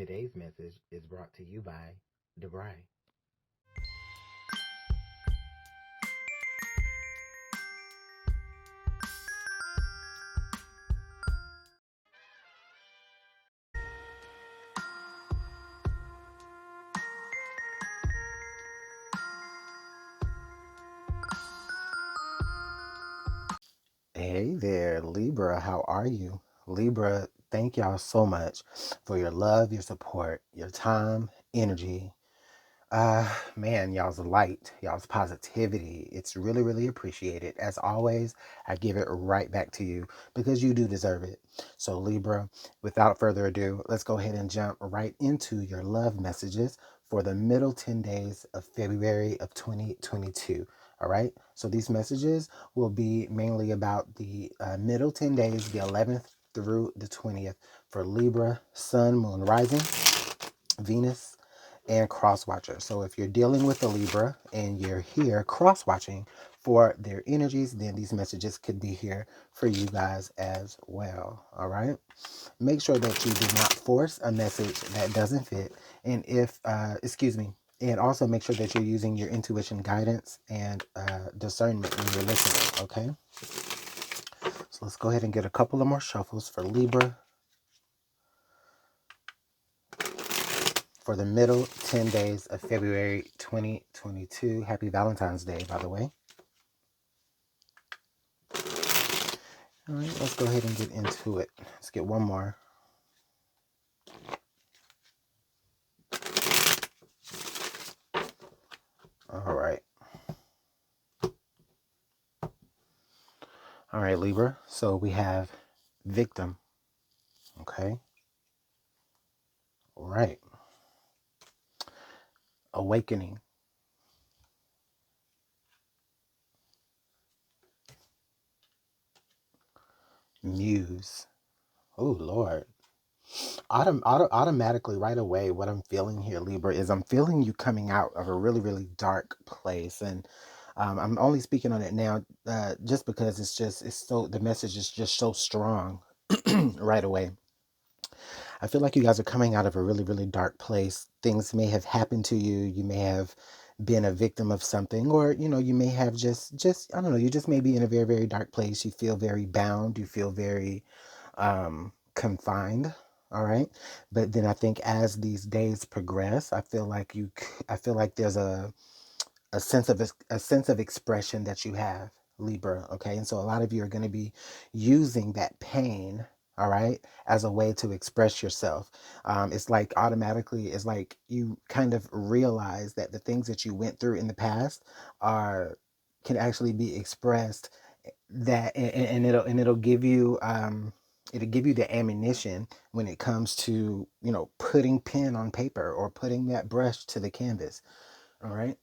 Today's message is brought to you by Debray. Hey there, Libra. How are you? Libra, thank y'all so much for your love, your support, your time, energy. Man, y'all's light, y'all's positivity. It's really, really appreciated. As always, I give it right back to you because you do deserve it. So, Libra, without further ado, let's go ahead and jump right into your love messages for the middle 10 days of February of 2022. All right. So, these messages will be mainly about the middle 10 days, the 11th through the 20th for Libra, Sun, Moon, Rising, Venus, and cross watcher. So if you're dealing with a Libra and you're here cross watching for their energies, then these messages could be here for you guys as well. All right. Make sure that you do not force a message that doesn't fit. And and also make sure that you're using your intuition, guidance, and discernment when you're listening. Okay. So let's go ahead and get a couple of more shuffles for Libra for the middle 10 days of February 2022. Happy Valentine's Day, by the way. All right, let's go ahead and get into it. Let's get one more. All right. All right, Libra. So we have victim. Okay. All right. Awakening. Muse. Oh, Lord. Automatically, right away, what I'm feeling here, Libra, is I'm feeling you coming out of a really, really dark place. And I'm only speaking on it now just because the message is just so strong right away. I feel like you guys are coming out of a really, really dark place. Things may have happened to you. You may have been a victim of something, or you may have just I don't know. You just may be in a very, very dark place. You feel very bound. You feel very confined. All right, but then I think as these days progress, I feel like there's a sense of expression that you have, Libra. Okay, and so a lot of you are going to be using that pain, all right, as a way to express yourself. It's like automatically, it's like you kind of realize that the things that you went through in the past are can actually be expressed. That and it'll give you it'll give you the ammunition when it comes to putting pen on paper or putting that brush to the canvas. All right.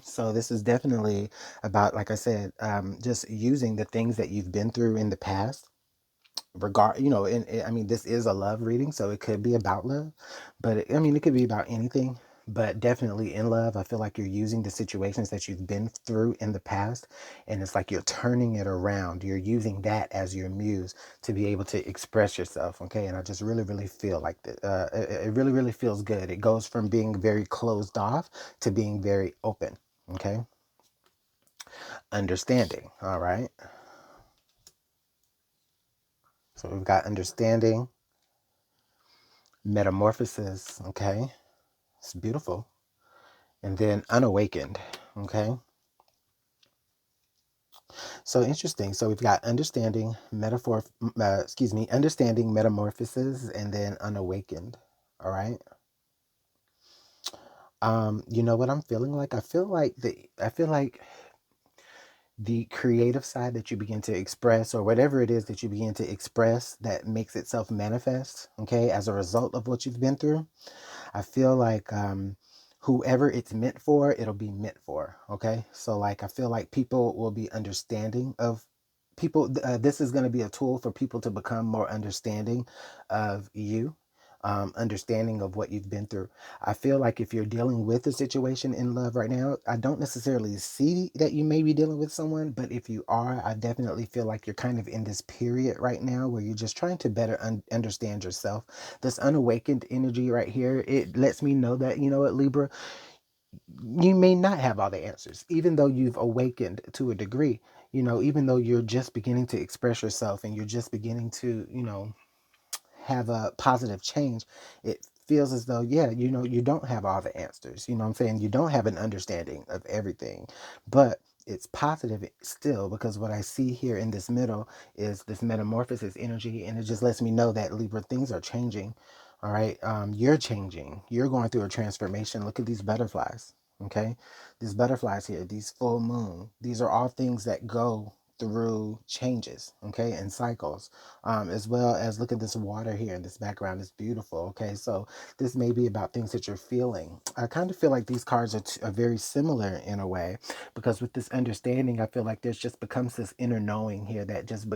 So this is definitely about, like I said, just using the things that you've been through in the past. I mean, this is a love reading, so it could be about love, but I mean, it could be about anything, but definitely in love. I feel like you're using the situations that you've been through in the past, and it's like you're turning it around. You're using that as your muse to be able to express yourself. Okay. And I just really, really feel like that. It really, really feels good. It goes from being very closed off to being very open. Okay. Understanding. All right. So we've got understanding, metamorphosis. Okay. It's beautiful. And then unawakened. Okay. So interesting. So we've got understanding, metamorphosis, and then unawakened. All right. You know what I'm feeling like? I feel like the creative side that you begin to express, or whatever it is that you begin to express that makes itself manifest, okay, as a result of what you've been through. I feel like whoever it's meant for, it'll be meant for. Okay. So like, I feel like people will be understanding of people. This is going to be a tool for people to become more understanding of you. understanding of what you've been through. I feel like if you're dealing with a situation in love right now, I don't necessarily see that you may be dealing with someone, but if you are, I definitely feel like you're kind of in this period right now where you're just trying to better understand yourself. This unawakened energy right here, it lets me know that, you know what, Libra, you may not have all the answers, even though you've awakened to a degree. You know, even though you're just beginning to express yourself and you're just beginning to, you know, have a positive change, it feels as though, yeah, you know, you don't have all the answers. You know what I'm saying? You don't have an understanding of everything, but it's positive still, because what I see here in this middle is this metamorphosis energy, and it just lets me know that, Libra, things are changing. All right. You're changing. You're going through a transformation. Look at these butterflies. Okay. These butterflies here, these full moon, these are all things that go through changes, okay, and cycles, as well as, look at this water here in this background. It's beautiful. Okay, so this may be about things that you're feeling. I kind of feel like these cards are very similar in a way, because with this understanding, I feel like there's just becomes this inner knowing here that just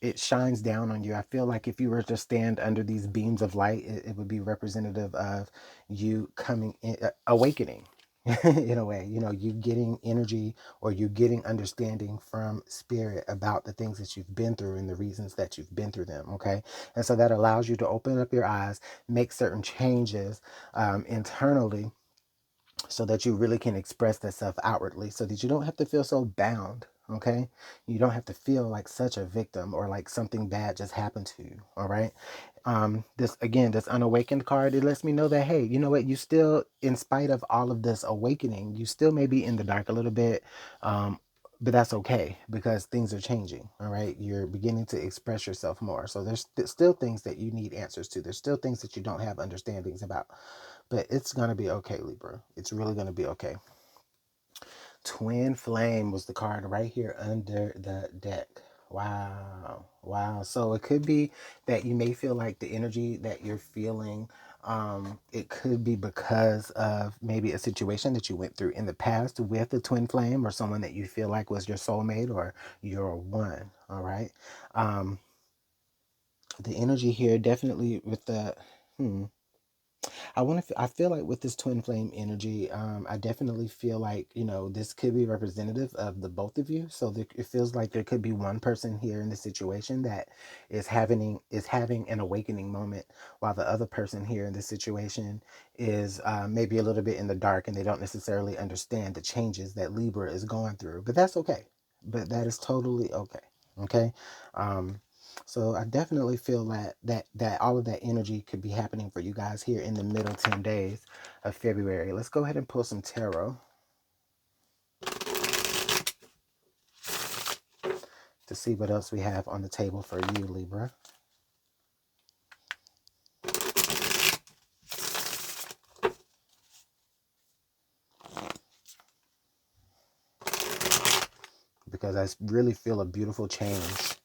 it shines down on you. I feel like if you were to stand under these beams of light, it would be representative of you coming in, awakening in a way, you know, you getting energy, or you getting understanding from spirit about the things that you've been through and the reasons that you've been through them. Okay, and so that allows you to open up your eyes, make certain changes internally, so that you really can express that stuff outwardly, so that you don't have to feel so bound. Okay, you don't have to feel like such a victim, or like something bad just happened to you. All right. This, again, this unawakened card, it lets me know that, hey, you know what, you still, in spite of all of this awakening, you still may be in the dark a little bit. But that's okay, because things are changing. All right, you're beginning to express yourself more, so there's still things that you need answers to. There's still things that you don't have understandings about, but it's going to be okay, Libra. It's really going to be okay. Twin Flame was the card right here under the deck. Wow. Wow. So it could be that you may feel like the energy that you're feeling, it could be because of maybe a situation that you went through in the past with the twin flame, or someone that you feel like was your soulmate or your one. All right. Um, the energy here definitely with the, I want to. I feel like with this twin flame energy, I definitely feel like, you know, this could be representative of the both of you. So it feels like there could be one person here in the situation that is having an awakening moment, while the other person here in this situation is maybe a little bit in the dark, and they don't necessarily understand the changes that Libra is going through. But that's okay. But that is totally okay. Okay. Um, so I definitely feel that all of that energy could be happening for you guys here in the middle 10 days of February. Let's go ahead and pull some tarot to see what else we have on the table for you, Libra. Because I really feel a beautiful change.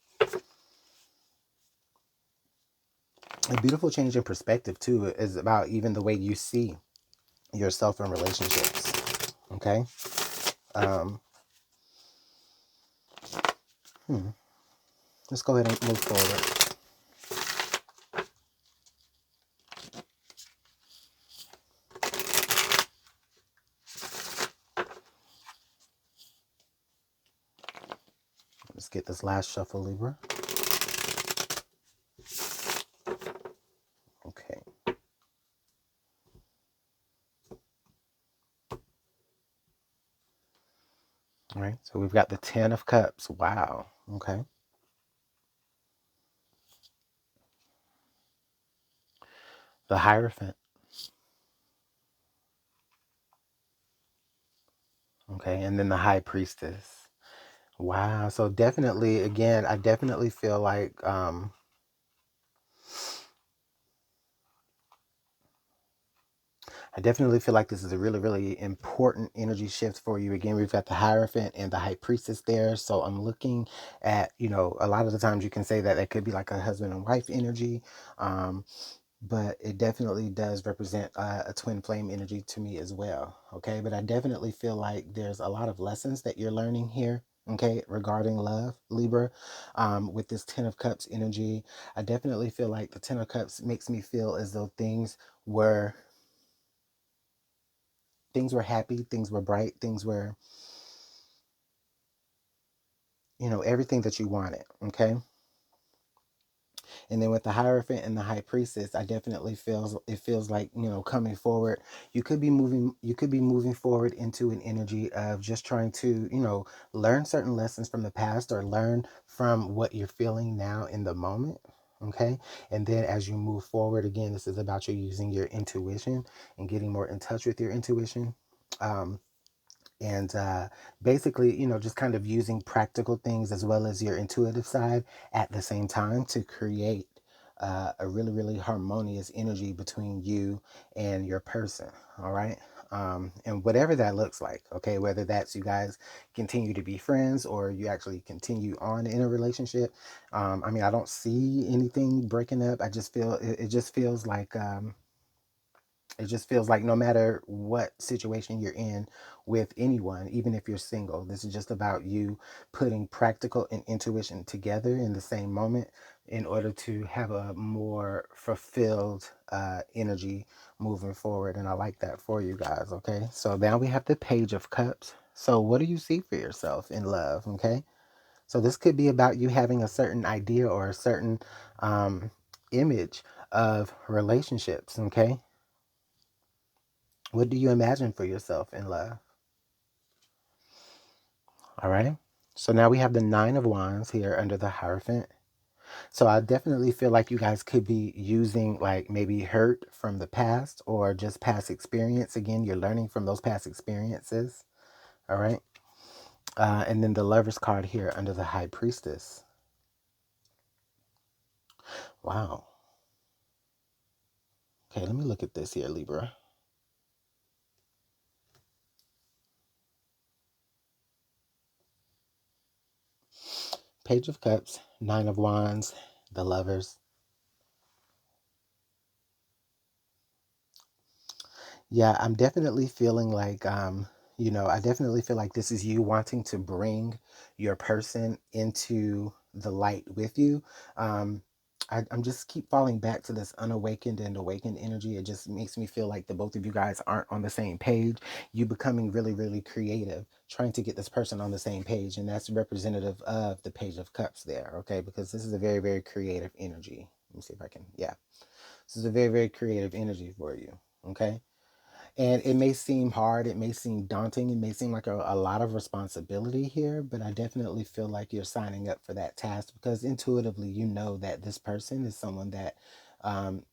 A beautiful change in perspective too is about even the way you see yourself in relationships. Okay. Um, let's go ahead and move forward. Let's get this last shuffle, Libra. Okay. All right. So we've got the 10 of Cups. Wow. Okay. The Hierophant. Okay. And then the High Priestess. Wow. So definitely, again, I definitely feel like this is a really, really important energy shift for you. Again, we've got the Hierophant and the High Priestess there. So I'm looking at, you know, a lot of the times you can say that it could be like a husband and wife energy. But it definitely does represent a twin flame energy to me as well. Okay. But I definitely feel like there's a lot of lessons that you're learning here. okay, regarding love, Libra. With this Ten of Cups energy, I definitely feel like the Ten of Cups makes me feel as though were things were happy, things were bright, things were, everything that you wanted, okay? And then with the Hierophant and the High Priestess, I definitely feels like, coming forward, you could be moving forward into an energy of just trying to, learn certain lessons from the past or learn from what you're feeling now in the moment. Okay. And then as you move forward, again, this is about you using your intuition and getting more in touch with your intuition. Um, and basically, just kind of using practical things as well as your intuitive side at the same time to create a really, really harmonious energy between you and your person. All right. And whatever that looks like, okay, whether that's you guys continue to be friends or you actually continue on in a relationship. I mean, I don't see anything breaking up. I just feel it just feels like it just feels like no matter what situation you're in with anyone, even if you're single, this is just about you putting practical and intuition together in the same moment in order to have a more fulfilled energy moving forward. And I like that for you guys. Okay. So now we have the Page of Cups. So what do you see for yourself in love? Okay. So this could be about you having a certain idea or a certain image of relationships. Okay. What do you imagine for yourself in love? All right. So now we have the Nine of Wands here under the Hierophant. So I definitely feel like you guys could be using like maybe hurt from the past or just past experience. Again, you're learning from those past experiences. All right. And then the Lover's card here under the High Priestess. Wow. Okay, let me look at this here, Libra. Page of Cups, Nine of Wands, the Lovers. Yeah, I'm definitely feeling like, I definitely feel like this is you wanting to bring your person into the light with you. Um, I'm just keep falling back to this unawakened and awakened energy. It just makes me feel like the both of you guys aren't on the same page. You becoming really, really creative, trying to get this person on the same page. And that's representative of the Page of Cups there, okay? Because this is a very, very creative energy. Let me see if I can, yeah. This is a very, very creative energy for you, okay? And it may seem hard, it may seem daunting, it may seem like a lot of responsibility here, but I definitely feel like you're signing up for that task because intuitively you know that this person is someone that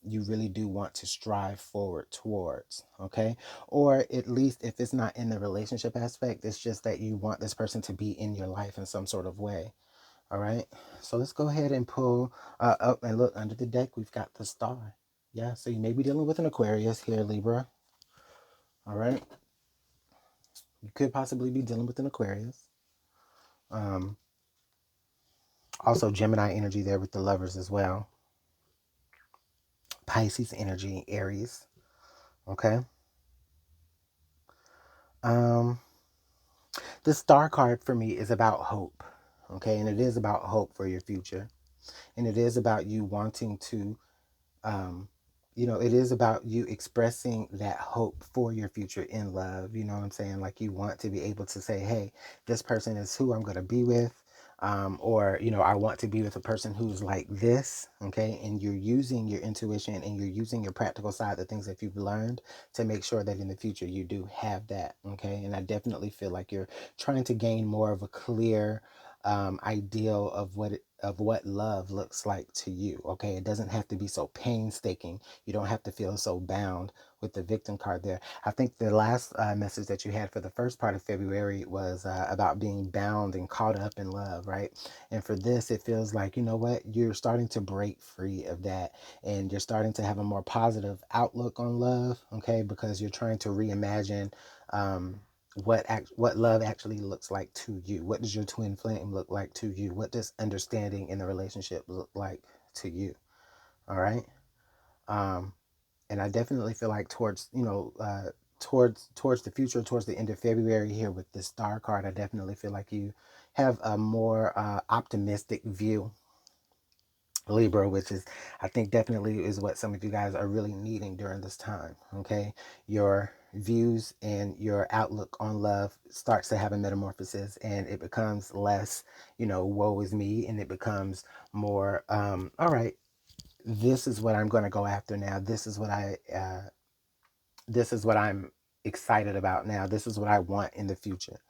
you really do want to strive forward towards, okay? Or at least if it's not in the relationship aspect, it's just that you want this person to be in your life in some sort of way, all right? So let's go ahead and pull up and look under the deck. We've got the Star. Yeah, so you may be dealing with an Aquarius here, Libra. All right. You could possibly be dealing with an Aquarius. Um, Also, Gemini energy there with the Lovers as well. Pisces energy, Aries. Okay. Um, the Star card for me is about hope. Okay. And it is about hope for your future. And it is about you wanting to um, it is about you expressing that hope for your future in love. You know what I'm saying? Like you want to be able to say, hey, this person is who I'm going to be with. Or, I want to be with a person who's like this. Okay. And you're using your intuition and you're using your practical side, the things that you've learned to make sure that in the future you do have that. Okay. And I definitely feel like you're trying to gain more of a clear ideal of what love looks like to you. Okay, it doesn't have to be so painstaking. You don't have to feel so bound with the Victim card there. I think the last message that you had for the first part of February was about being bound and caught up in love, right? And for this, it feels like, you know what, you're starting to break free of that and you're starting to have a more positive outlook on love. Okay, because you're trying to reimagine what love actually looks like to you. What does your twin flame look like to you? What does understanding in the relationship look like to you? All right. Um, and I definitely feel like towards the future, towards the end of February here with this Star card, I definitely feel like have a more optimistic view, Libra, which is, I think, definitely is what some of you guys are really needing during this time. Okay, your views and your outlook on love starts to have a metamorphosis, and it becomes less, woe is me, and it becomes more, all right, this is what I'm going to go after now. This is what I'm excited about now. This is what I want in the future.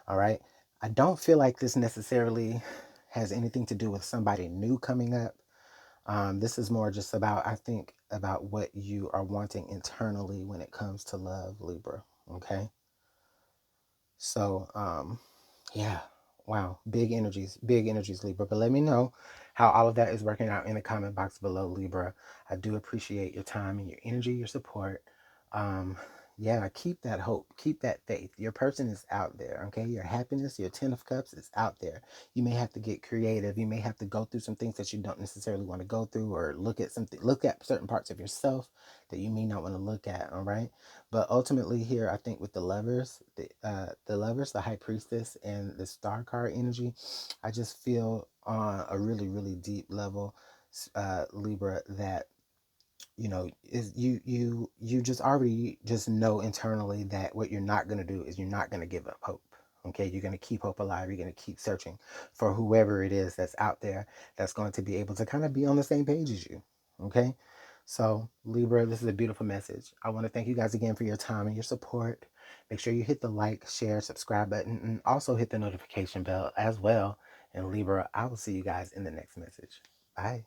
All right. I don't feel like this necessarily has anything to do with somebody new coming up. This is more just about, I think, about what you are wanting internally when it comes to love, Libra. Okay. So, yeah. Wow. Big energies, Libra. But let me know how all of that is working out in the comment box below, Libra. I do appreciate your time and your energy, your support. Um, yeah, keep that hope, keep that faith. Your person is out there, okay? Your happiness, your 10 of cups is out there. You may have to get creative. You may have to go through some things that you don't necessarily want to go through, or look at certain parts of yourself that you may not want to look at, all right? But ultimately here, I think with the lovers, the lovers, the high priestess, and the star card energy, I just feel on a really, really deep level, Libra, that is you just already just know internally that what you're not going to do is you're not going to give up hope. Okay, you're going to keep hope alive. You're going to keep searching for whoever it is that's out there that's going to be able to kind of be on the same page as you. Okay, so Libra, this is a beautiful message. I want to thank you guys again for your time and your support. Make sure you hit the like, share, subscribe button, and also hit the notification bell as well. And Libra, I will see you guys in the next message. Bye.